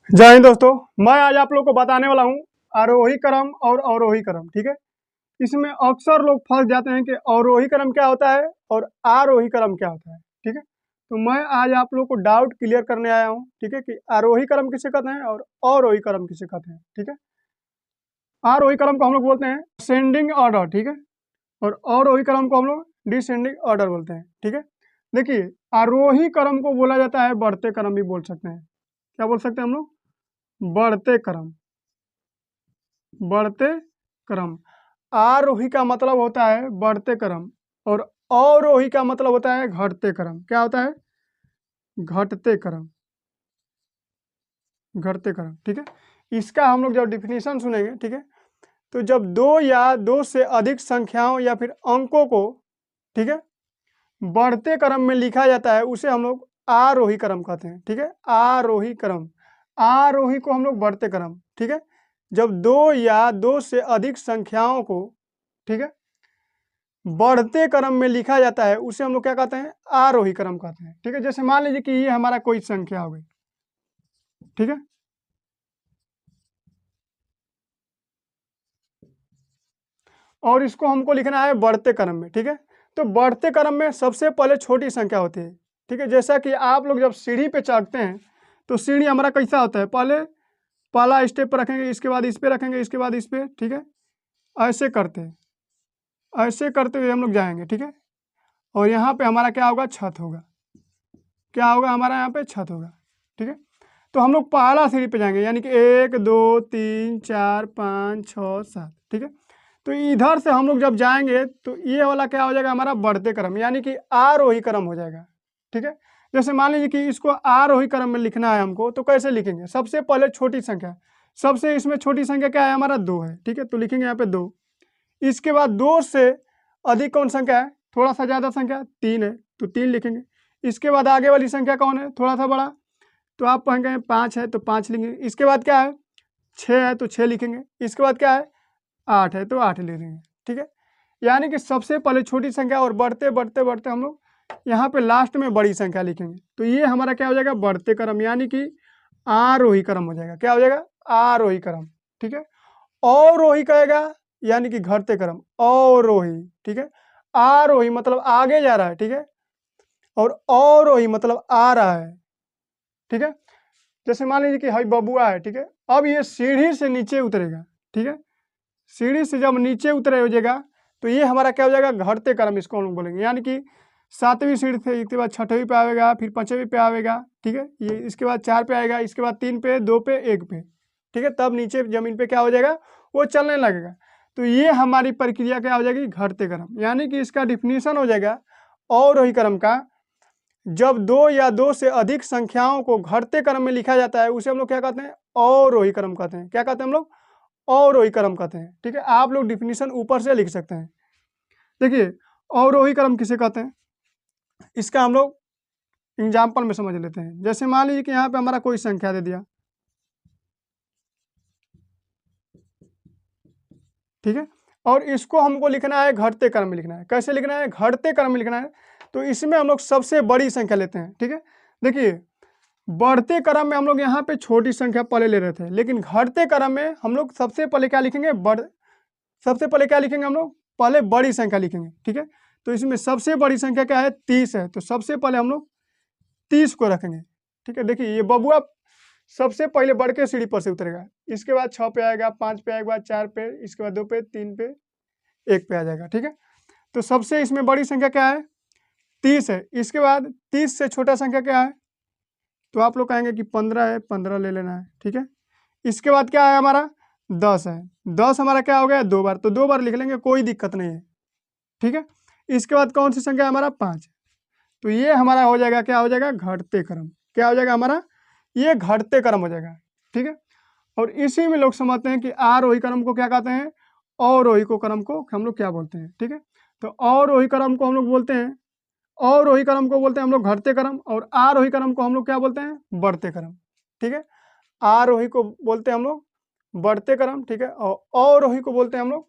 जय हिंद दोस्तों। मैं आज आप लोग को बताने वाला हूँ आरोही क्रम और अवरोही क्रम। ठीक है, इसमें अक्सर लोग फंस जाते हैं कि अवरोही क्रम क्या होता है और आरोही क्रम क्या होता है। ठीक है, तो मैं आज आप लोग को डाउट क्लियर करने आया हूँ। ठीक है, कि आरोही क्रम किसे कहते हैं और अवरोही क्रम किसे कहते हैं। ठीक है, आरोही क्रम को हम लोग बोलते हैं असेंडिंग ऑर्डर। ठीक है, और अवरोही क्रम को हम लोग डिसेंडिंग ऑर्डर बोलते हैं। ठीक है, देखिए आरोही क्रम को बोला जाता है बढ़ते क्रम भी बोल सकते हैं। क्या बोल सकते हैं हम लोग? बढ़ते क्रम। बढ़ते क्रम। आरोही का मतलब होता है बढ़ते क्रम और अवरोही का मतलब होता है घटते क्रम। क्या होता है? घटते क्रम। घटते क्रम। ठीक है, इसका हम लोग जब डिफिनीशन सुनेंगे, ठीक है, तो जब दो या दो से अधिक संख्याओं या फिर अंकों को, ठीक है, बढ़ते क्रम में लिखा जाता है उसे हम लोग आरोही क्रम कहते हैं। ठीक है, आरोही क्रम। आरोही को हम लोग बढ़ते क्रम। ठीक है, जब दो या दो से अधिक संख्याओं को, ठीक है, बढ़ते क्रम में लिखा जाता है उसे हम लोग क्या कहते हैं? आरोही क्रम कहते हैं। ठीक है, जैसे मान लीजिए कि ये हमारा कोई संख्या हो गई। ठीक है, और इसको हमको लिखना है बढ़ते क्रम में। ठीक है, तो बढ़ते क्रम में सबसे पहले छोटी संख्या होती है। ठीक है, जैसा कि आप लोग जब सीढ़ी पे चढ़ते हैं तो सीढ़ी हमारा कैसा होता है? पहले पहला स्टेप पर रखेंगे, इसके बाद इस पे रखेंगे, इसके बाद इस पे। ठीक है, ऐसे करते हैं, ऐसे करते हुए हम लोग जाएंगे। ठीक है, और यहाँ पे हमारा क्या होगा? छत होगा। क्या होगा? हमारा यहाँ पे छत होगा। ठीक है, तो हम लोग पहला सीढ़ी पे जाएंगे, यानी कि 1 2 3 4 5 6 7। ठीक है, तो इधर से हम लोग जब जाएंगे तो ये वाला क्या हो जाएगा? हमारा बढ़ते क्रम, यानी कि आरोही क्रम हो जाएगा। ठीक है, जैसे मान लीजिए कि इसको आरोही क्रम में लिखना है हमको, तो कैसे लिखेंगे? सबसे पहले छोटी संख्या, सबसे इसमें छोटी संख्या क्या है? हमारा 2 है। ठीक है, तो लिखेंगे यहाँ पे 2। इसके बाद 2 से अधिक कौन संख्या है? थोड़ा सा ज़्यादा संख्या 3 है, तो 3 लिखेंगे। इसके बाद आगे वाली संख्या कौन है? थोड़ा सा बड़ा, तो आप कहेंगे 5 है, तो 5 लिखेंगे। इसके बाद क्या है? 6 है, तो 6 लिखेंगे। इसके बाद क्या है? 8 है, तो 8 ले लेंगे। ठीक है, यानी कि सबसे पहले छोटी संख्या और बढ़ते बढ़ते बढ़ते हम लोग यहाँ पे लास्ट में बड़ी संख्या लिखेंगे। तो ये हमारा क्या हो जाएगा? बढ़ते क्रम, यानी कि आरोही क्रम हो जाएगा। क्या हो जाएगा? आरोही क्रम। ठीक है, अवरोही कहेगा यानी कि घटते क्रम, अवरोही। ठीक है, आरोही मतलब आगे जा रहा है। ठीक है, और अवरोही मतलब आ रहा है। ठीक है, जैसे मान लीजिए कि हाई बबुआ है। ठीक है, अब ये सीढ़ी से नीचे उतरेगा। ठीक है, सीढ़ी से जब नीचे उतरे हो जाएगा तो ये हमारा क्या हो जाएगा? घटते क्रम इसको हम लोग बोलेंगे, यानी कि 7वीं सीढ़ी से इसके बाद 6वीं पे आएगा, फिर 5वीं पे आएगा। ठीक है, ये इसके बाद 4 पे आएगा, इसके बाद 3 पे, 2 पे, 1 पे। ठीक है, तब नीचे जमीन पे क्या हो जाएगा? वो चलने लगेगा। तो ये हमारी प्रक्रिया क्या हो जाएगी? घटते क्रम, यानी कि इसका डिफिनीशन हो जाएगा अवरोही क्रम का, जब दो या दो से अधिक संख्याओं को घटते क्रम में लिखा जाता है उसे हम लोग क्या कहते हैं? अवरोही क्रम कहते हैं। क्या कहते हैं हम लोग? अवरोही क्रम कहते हैं। ठीक है, आप लोग डिफिनीशन ऊपर से लिख सकते हैं। देखिए अवरोही क्रम किसे कहते हैं, इसका हम लोग एग्जाम्पल में समझ लेते हैं। जैसे मान लीजिए कि यहाँ पे हमारा कोई संख्या दे दिया। ठीक है, और इसको हमको लिखना है घटते क्रम में लिखना है। कैसे लिखना है? घटते क्रम में लिखना है। तो इसमें हम लोग सबसे बड़ी संख्या लेते हैं। ठीक है, देखिए बढ़ते क्रम में हम लोग यहाँ पे छोटी संख्या पहले ले रहे थे, लेकिन घटते क्रम में हम लोग सबसे पहले क्या लिखेंगे? सबसे पहले क्या लिखेंगे हम लोग? पहले बड़ी संख्या लिखेंगे। ठीक है, तो इसमें सबसे बड़ी संख्या क्या है? 30 है, तो सबसे पहले हम लोग 30 को रखेंगे। ठीक है, देखिए ये बबुआ सबसे पहले बढ़ के सीढ़ी पर से उतरेगा, इसके बाद 6 पे आएगा, 5 पे आएगा, 4 पे, इसके बाद 2 पे, 3 पे, 1 पे आ जाएगा। ठीक है, तो सबसे इसमें बड़ी संख्या क्या है? 30 है। इसके बाद 30 से छोटा संख्या क्या है? तो आप लोग कहेंगे कि 15 है, 15 ले लेना है। ठीक है, इसके बाद क्या है हमारा? 10 है। 10 हमारा क्या हो गया? 2 बार, तो 2 बार लिख लेंगे, कोई दिक्कत नहीं है। ठीक है, इसके बाद कौन सी संख्या है हमारा? 5। तो ये हमारा हो जाएगा, क्या हो जाएगा? घटते क्रम। क्या हो जाएगा हमारा? ये घटते क्रम हो जाएगा। ठीक है, और इसी में लोग समझते हैं कि आरोही क्रम को क्या कहते हैं? अवरोही को क्रम को हम लोग क्या बोलते हैं? ठीक है, तो अवरोही क्रम को हम लोग बोलते हैं, अवरोही क्रम को बोलते हैं हम लोग घटते क्रम, और आरोही क्रम को हम लोग क्या बोलते हैं? बढ़ते क्रम। ठीक है, आरोही को बोलते हैं हम लोग बढ़ते क्रम। ठीक है, और अवरोही को बोलते हैं हम लोग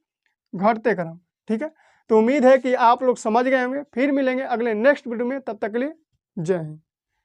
घटते क्रम। ठीक है, तो उम्मीद है कि आप लोग समझ गए होंगे। फिर मिलेंगे अगले नेक्स्ट वीडियो में, तब तक के लिए जय हिंद।